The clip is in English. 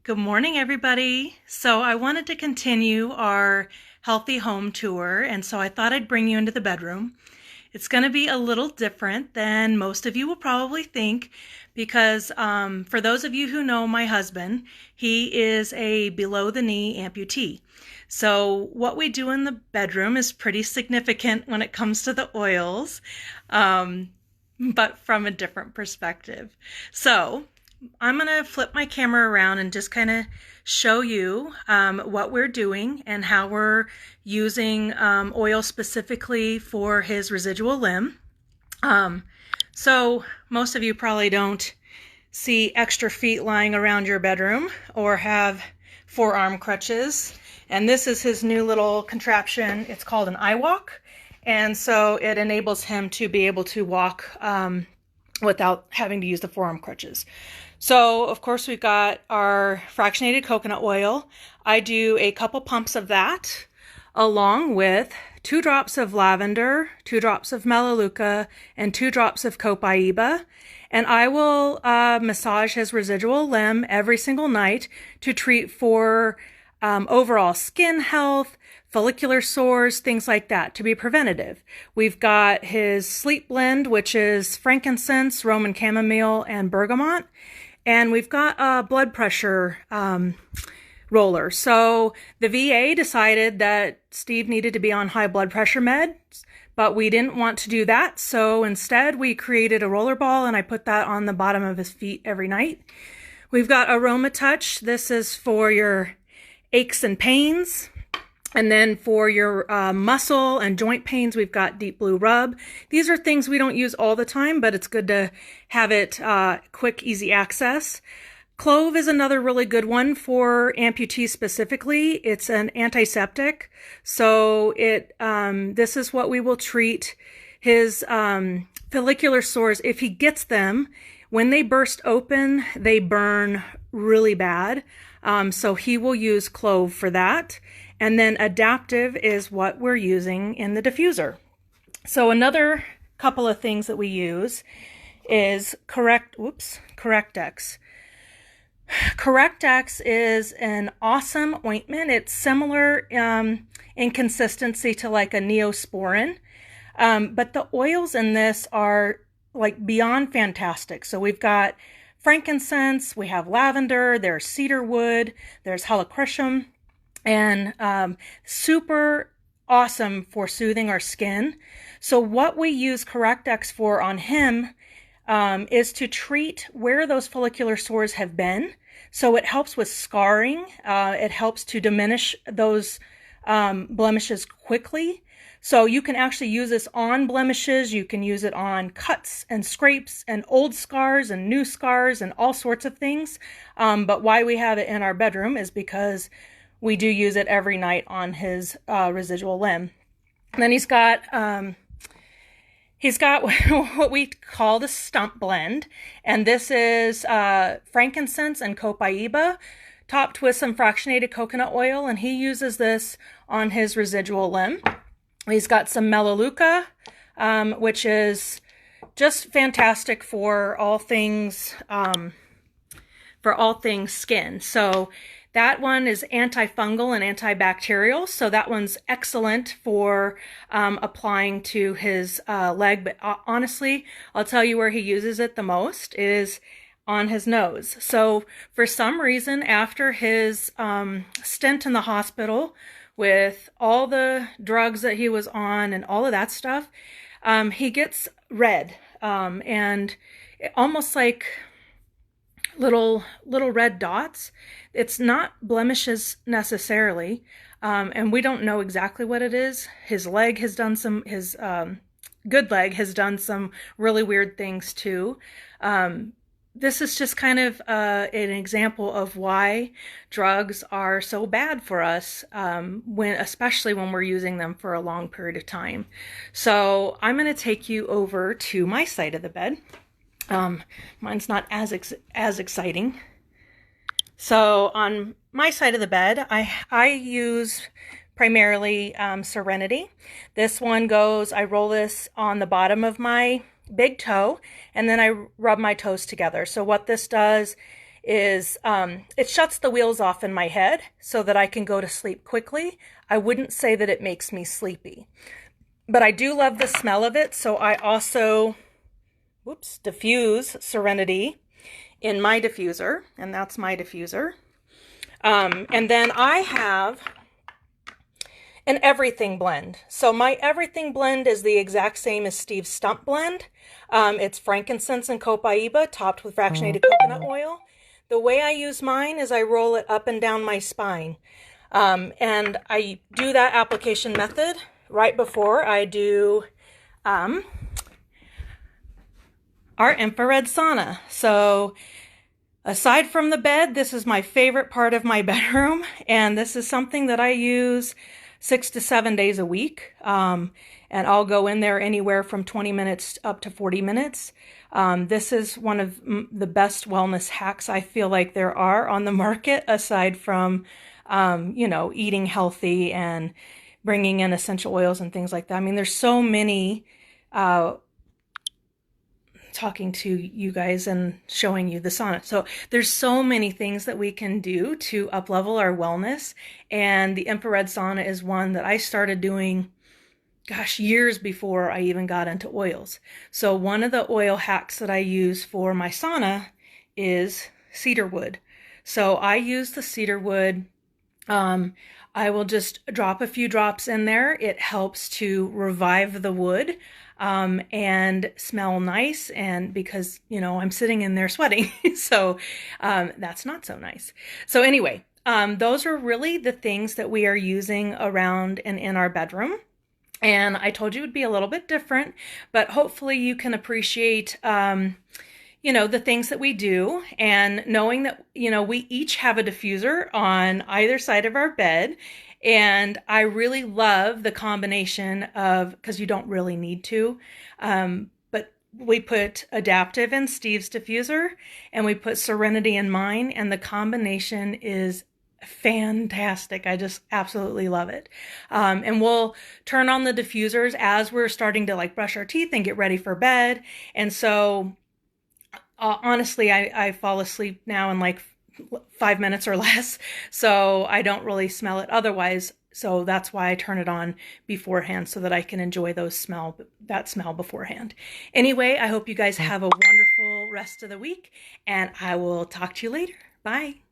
Good morning, everybody. So I wanted to continue our healthy home tour, and so I thought I'd bring you into the bedroom. It's going to be a little different than most of you will probably think because for those of you who know my husband, he is a below-the-knee amputee. So what we do in the bedroom is pretty significant when it comes to the oils, but from a different perspective. So I'm going to flip my camera around and just kind of show you what we're doing and how we're using oil specifically for his residual limb. So most of you probably don't see extra feet lying around your bedroom or have forearm crutches. And this is his new little contraption. It's called an iWalk. And so it enables him to be able to walk without having to use the forearm crutches. So, of course, we've got our fractionated coconut oil. I do a couple pumps of that, along with 2 drops of lavender, 2 drops of melaleuca, and 2 drops of copaiba. And I will massage his residual limb every single night to treat for overall skin health, follicular sores, things like that, to be preventative. We've got his sleep blend, which is frankincense, Roman chamomile, and bergamot. And we've got a blood pressure roller. So the VA decided that Steve needed to be on high blood pressure meds, but we didn't want to do that. So instead we created a roller ball and I put that on the bottom of his feet every night. We've got Aroma Touch. This is for your aches and pains. And then for your muscle and joint pains, we've got Deep Blue Rub. These are things we don't use all the time, but it's good to have it quick, easy access. Clove is another really good one for amputees specifically. It's an antiseptic. So this is what we will treat his follicular sores. If he gets them, when they burst open, they burn really bad. So he will use clove for that. And then Adaptive is what we're using in the diffuser. So another couple of things that we use is Correct-X. Correct-X is an awesome ointment. It's similar in consistency to like a Neosporin, but the oils in this are like beyond fantastic. So we've got frankincense, we have lavender, there's cedarwood, there's helichrysum, and super awesome for soothing our skin. So what we use Correct-X for on him is to treat where those follicular sores have been. So it helps with scarring. It helps to diminish those blemishes quickly. So you can actually use this on blemishes. You can use it on cuts and scrapes and old scars and new scars and all sorts of things. But why we have it in our bedroom is because we do use it every night on his residual limb. And then he's got what we call the stump blend. And this is frankincense and copaiba topped with some fractionated coconut oil. And he uses this on his residual limb. He's got some melaleuca, which is just fantastic for all things skin. So that one is antifungal and antibacterial, so that one's excellent for applying to his leg. But honestly, I'll tell you where he uses it the most is on his nose. So for some reason, after his stint in the hospital with all the drugs that he was on and all of that stuff, he gets red and almost like little red dots. It's not blemishes necessarily, and we don't know exactly what it is. His leg has done his good leg has done some really weird things too. This is just kind of an example of why drugs are so bad for us, especially when we're using them for a long period of time. So I'm going to take you over to my side of the bed. Mine's not as exciting. So on my side of the bed, I use primarily Serenity. This one I roll this on the bottom of my big toe, and then I rub my toes together. So what this does is it shuts the wheels off in my head so that I can go to sleep quickly. I wouldn't say that it makes me sleepy, but I do love the smell of it. So I also, diffuse Serenity in my diffuser, and that's my diffuser. And then I have an everything blend. So my everything blend is the exact same as Steve's Stump blend. It's frankincense and copaiba topped with fractionated coconut oil. The way I use mine is I roll it up and down my spine. And I do that application method right before I do our infrared sauna. So aside from the bed, this is my favorite part of my bedroom, and this is something that I use 6 to 7 days a week. And I'll go in there anywhere from 20 minutes up to 40 minutes. This is one of the best wellness hacks I feel like there are on the market, aside from, eating healthy and bringing in essential oils and things like that. I mean, there's so many, talking to you guys and showing you the sauna. So there's so many things that we can do to up-level our wellness. And the infrared sauna is one that I started doing, years before I even got into oils. So one of the oil hacks that I use for my sauna is cedar wood. So I use the cedar wood. I will just drop a few drops in there. It helps to revive the wood and smell nice. And because, I'm sitting in there sweating, so that's not so nice. So anyway, those are really the things that we are using around and in our bedroom. And I told you it would be a little bit different, but hopefully you can appreciate, the things that we do, and knowing that, we each have a diffuser on either side of our bed. And I really love the combination of, because you don't really need to, but we put Adaptive in Steve's diffuser, and we put Serenity in mine, and the combination is fantastic. I just absolutely love it. And we'll turn on the diffusers as we're starting to brush our teeth and get ready for bed. And so honestly, I fall asleep now in 5 minutes or less, so I don't really smell it otherwise. So that's why I turn it on beforehand, so that I can enjoy that smell beforehand. Anyway, I hope you guys have a wonderful rest of the week, and I will talk to you later. Bye.